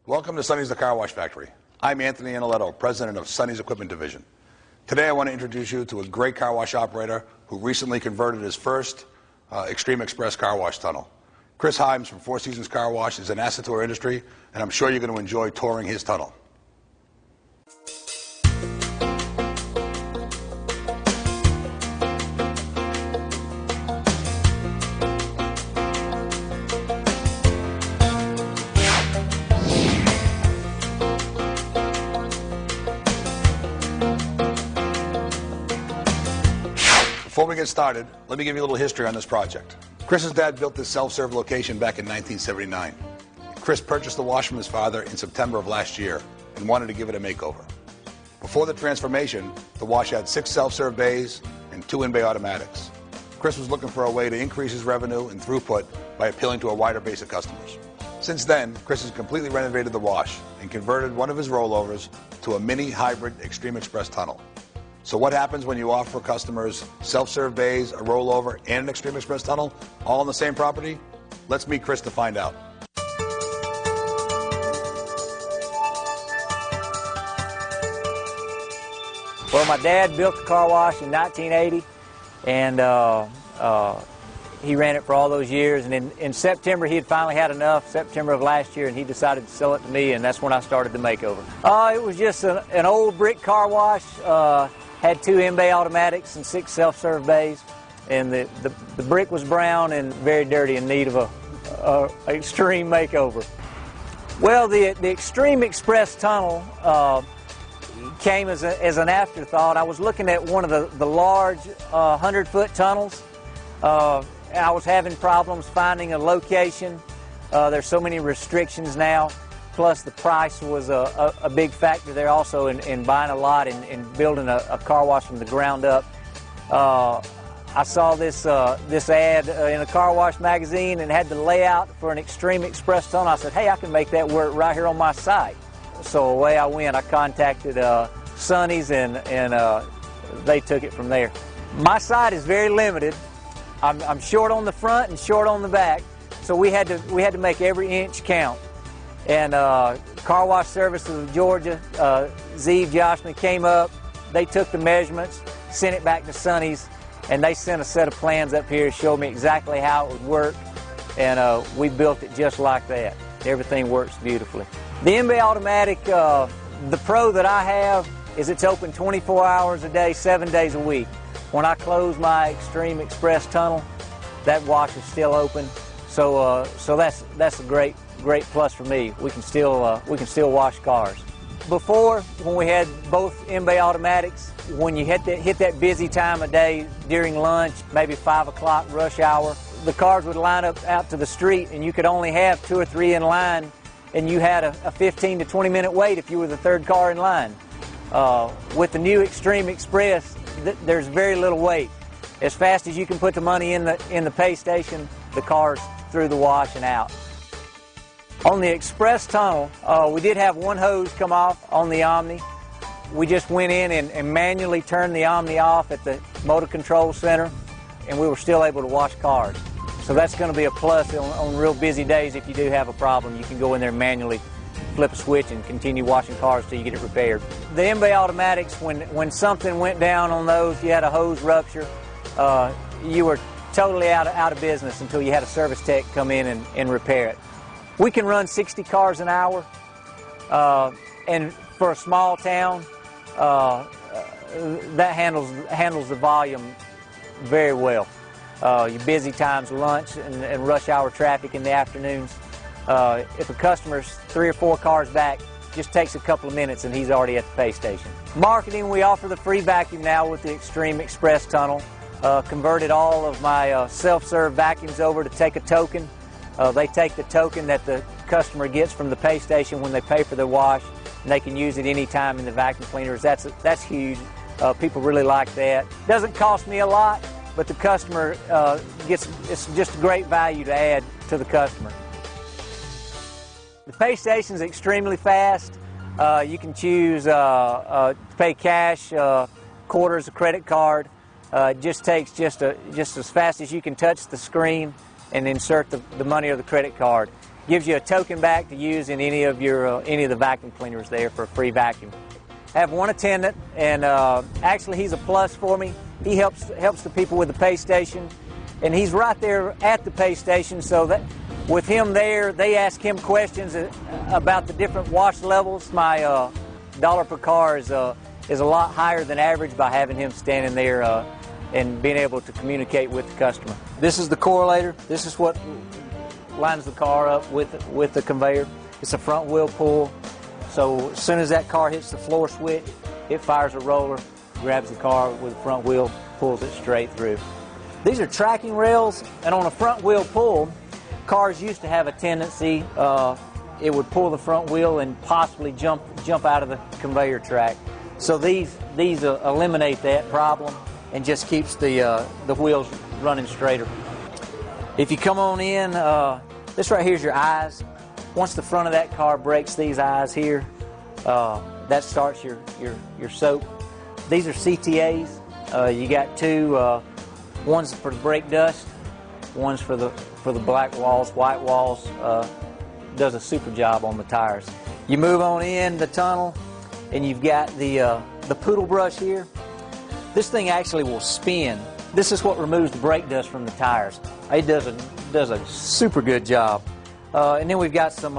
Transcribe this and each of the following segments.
Welcome to Sonny's the Car Wash Factory. I'm Anthony Analetto, president of Sonny's Equipment Division. Today I want to introduce you to a great car wash operator who recently converted his first Extreme Express car wash tunnel. Chris Himes from Four Seasons Car Wash is an asset to our industry, and I'm sure you're going to enjoy touring his tunnel. Before we get started, let me give you a little history on this project. Chris's dad built this self-serve location back in 1979. Chris purchased the wash from his father in September of last year and wanted to give it a makeover. Before the transformation, the wash had 6 self-serve bays and 2 in-bay automatics. Chris was looking for a way to increase his revenue and throughput by appealing to a wider base of customers. Since then, Chris has completely renovated the wash and converted one of his rollovers to a mini hybrid Extreme Express tunnel. So what happens when you offer customers self-serve bays, a rollover, and an Extreme Express tunnel, all on the same property? Let's meet Chris to find out. Well, my dad built the car wash in 1980, and he ran it for all those years. And in September, he had finally had enough, September of last year, and he decided to sell it to me, and that's when I started the makeover. It was just an old brick car wash. Had 2 in-bay automatics and 6 self-serve bays, and the brick was brown and very dirty, in need of a extreme makeover. Well, the Extreme Express tunnel came as an afterthought. I was looking at one of the large 100-foot tunnels. I was having problems finding a location. There's so many restrictions now. Plus, the price was a big factor there also in buying a lot and building a car wash from the ground up. I saw this ad in a car wash magazine and had the layout for an Extreme Express tunnel. I said, hey, I can make that work right here on my site. So away I went. I contacted Sonny's, and they took it from there. My site is very limited. I'm short on the front and short on the back, so we had to make every inch count. And Car Wash Services of Georgia, Zeev Joshman came up, they took the measurements, sent it back to Sonny's, and they sent a set of plans up here to show me exactly how it would work, and we built it just like that. Everything works beautifully. The in-bay automatic, the pro that I have is it's open 24 hours a day, 7 days a week. When I close my Extreme Express tunnel, that wash is still open, so that's a great plus for me. We can still wash cars. Before, when we had both in-bay automatics, when you hit that busy time of day during lunch, maybe 5 o'clock rush hour, the cars would line up out to the street, and you could only have 2 or 3 in line, and you had a 15 to 20 minute wait if you were the 3rd car in line. With the new Extreme Express, there's very little wait. As fast as you can put the money in the pay station, the car's through the wash and out. On the Express tunnel, we did have one hose come off on the Omni. We just went in and manually turned the Omni off at the Motor Control Center, and we were still able to wash cars. So that's going to be a plus on real busy days. If you do have a problem, you can go in there and manually flip a switch and continue washing cars till you get it repaired. The in-bay automatics, when something went down on those, you had a hose rupture, you were totally out of business until you had a service tech come in and repair it. We can run 60 cars an hour, and for a small town, that handles the volume very well. Your busy times, lunch and rush hour traffic in the afternoons. If a customer's 3 or 4 cars back, just takes a couple of minutes and he's already at the pay station. Marketing, we offer the free vacuum now with the Extreme Express tunnel. Converted all of my self-serve vacuums over to take a token. They take the token that the customer gets from the pay station when they pay for their wash, and they can use it any time in the vacuum cleaners. That's huge. People really like that. Doesn't cost me a lot, but the customer it's just a great value to add to the customer. The pay station is extremely fast. You can choose to pay cash, quarters, a credit card. It just takes just as fast as you can touch the screen and insert the money or the credit card. Gives you a token back to use in any of the vacuum cleaners there for a free vacuum. I have one attendant, and actually he's a plus for me. He helps the people with the pay station, and he's right there at the pay station, so that with him there, they ask him questions about the different wash levels. My dollar per car is a lot higher than average by having him standing there and being able to communicate with the customer. This is the correlator. This is what lines the car up with the conveyor. It's a front wheel pull, so as soon as that car hits the floor switch, it fires a roller, grabs the car with the front wheel, pulls it straight through. These are tracking rails, and on a front wheel pull, cars used to have a tendency, it would pull the front wheel and possibly jump out of the conveyor track. So these eliminate that problem and just keeps the wheels running straighter. If you come on in, this right here is your eyes. Once the front of that car breaks these eyes here, that starts your soap. These are CTAs. You got two. One's for the brake dust. One's for the black walls, white walls. Does a super job on the tires. You move on in the tunnel, and you've got the poodle brush here. This thing actually will spin. This is what removes the brake dust from the tires. It does a super good job. And then we've got some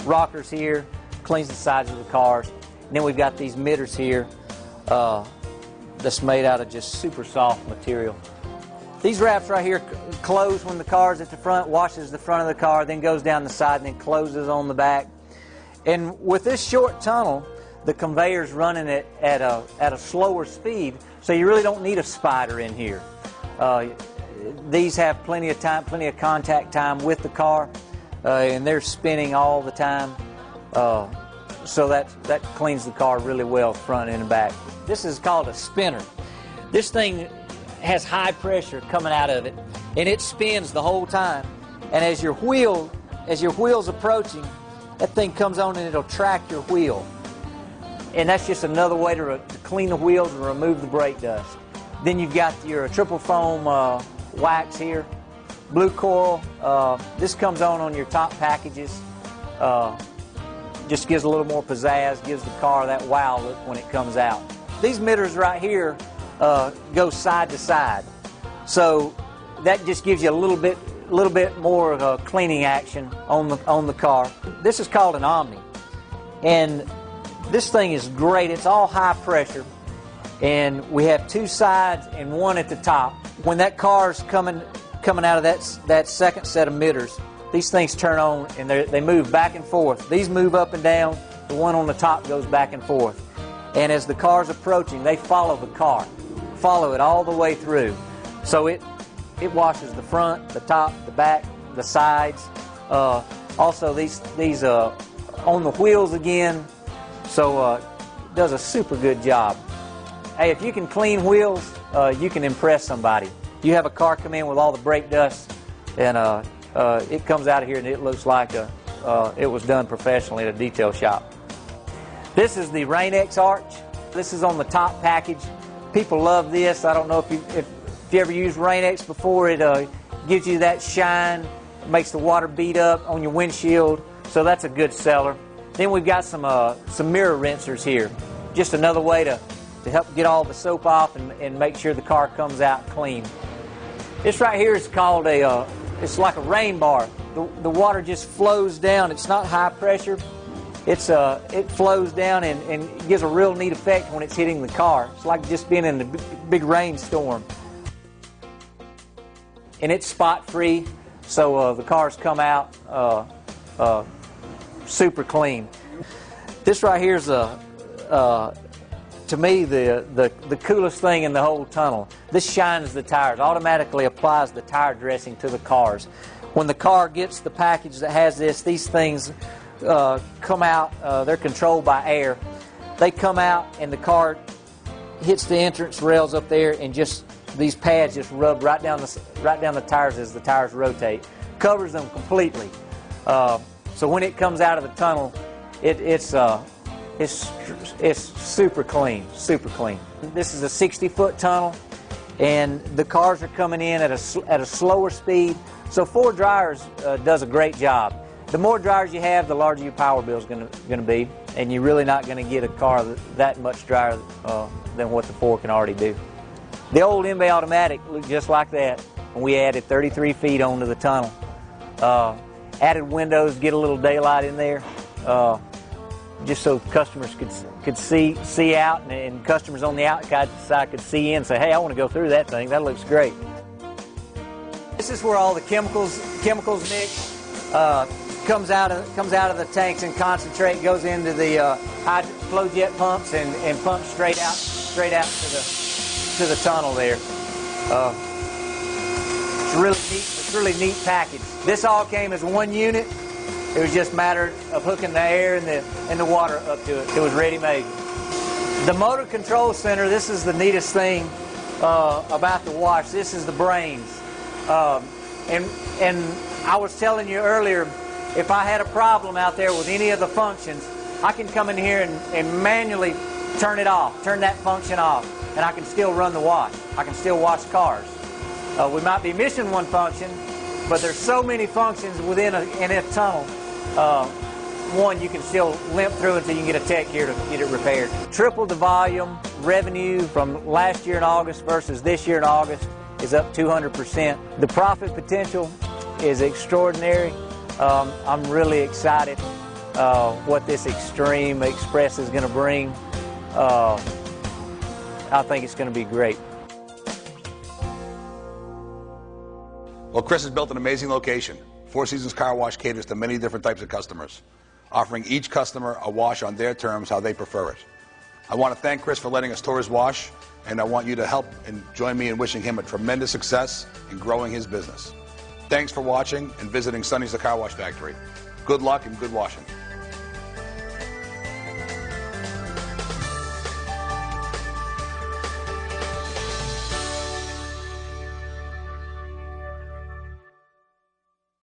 rockers here, cleans the sides of the cars. And then we've got these mitters here that's made out of just super soft material. These wraps right here close when the car's at the front, washes the front of the car, then goes down the side, and then closes on the back. And with this short tunnel, the conveyor's running it at a slower speed, so you really don't need a spider in here. These have plenty of time, plenty of contact time with the car, and they're spinning all the time, so that cleans the car really well, front and back. This is called a spinner. This thing has high pressure coming out of it, and it spins the whole time. And as your wheel's approaching, that thing comes on and it'll track your wheel. And that's just another way to clean the wheels and remove the brake dust. Then you've got your triple foam wax here, blue coral. This comes on your top packages. Just gives a little more pizzazz, gives the car that wow look when it comes out. These mitters right here go side to side, so that just gives you a little bit more cleaning action on the car. This is called an Omni, and this thing is great. It's all high pressure, and we have two sides and one at the top. When that car's coming out of that second set of mitters, these things turn on and they move back and forth. These move up and down. The one on the top goes back and forth. And as the car's approaching, they follow the car, follow it all the way through. So it washes the front, the top, the back, the sides. Also these on the wheels again. So it does a super good job. Hey, if you can clean wheels, you can impress somebody. You have a car come in with all the brake dust, and it comes out of here and it looks like it was done professionally at a detail shop. This is the Rain-X arch. This is on the top package. People love this. I don't know if you ever used Rain-X before. It gives you that shine, makes the water beat up on your windshield, so that's a good seller. Then we've got some mirror rinsers here. Just another way to help get all the soap off and make sure the car comes out clean. This right here is called it's like a rain bar. The water just flows down. It's not high pressure. It flows down and gives a real neat effect when it's hitting the car. It's like just being in a big rainstorm. And it's spot free, so the cars come out super clean. This right here is to me the coolest thing in the whole tunnel. This shines the tires, automatically applies the tire dressing to the cars. When the car gets the package that has this, these things come out, they're controlled by air. They come out and the car hits the entrance rails up there, and just these pads just rub right down the tires as the tires rotate. Covers them completely. So when it comes out of the tunnel, it's super clean, super clean. This is a 60-foot tunnel, and the cars are coming in at a slower speed, So 4 dryers does a great job. The more dryers you have, the larger your power bill is going to be, and you're really not going to get a car that much drier than what the 4 can already do. The old MB automatic looked just like that when we added 33 feet onto the tunnel. Added windows, get a little daylight in there, just so customers could see out, and customers on the outside could see in and say, hey, I want to go through that thing. That looks great. This is where all the chemicals mix. Comes out of the tanks and concentrate, goes into the flow jet pumps and pumps straight out to the tunnel there. It's a really neat package. This all came as one unit. It was just a matter of hooking the air and the water up to it. It was ready made. The motor control center. This is the neatest thing about the wash. This is the brains. And I was telling you earlier, if I had a problem out there with any of the functions, I can come in here and manually turn it off, turn that function off, and I can still run the wash. I can still wash cars. We might be missing one function, but there's so many functions within an NF tunnel. One, you can still limp through until you can get a tech here to get it repaired. Tripled the volume. Revenue from last year in August versus this year in August is up 200%. The profit potential is extraordinary. I'm really excited what this Extreme Express is going to bring. I think it's going to be great. Well, Chris has built an amazing location. Four Seasons Car Wash caters to many different types of customers, offering each customer a wash on their terms, how they prefer it. I want to thank Chris for letting us tour his wash, and I want you to help and join me in wishing him a tremendous success in growing his business. Thanks for watching and visiting Sonny's The Car Wash Factory. Good luck and good washing.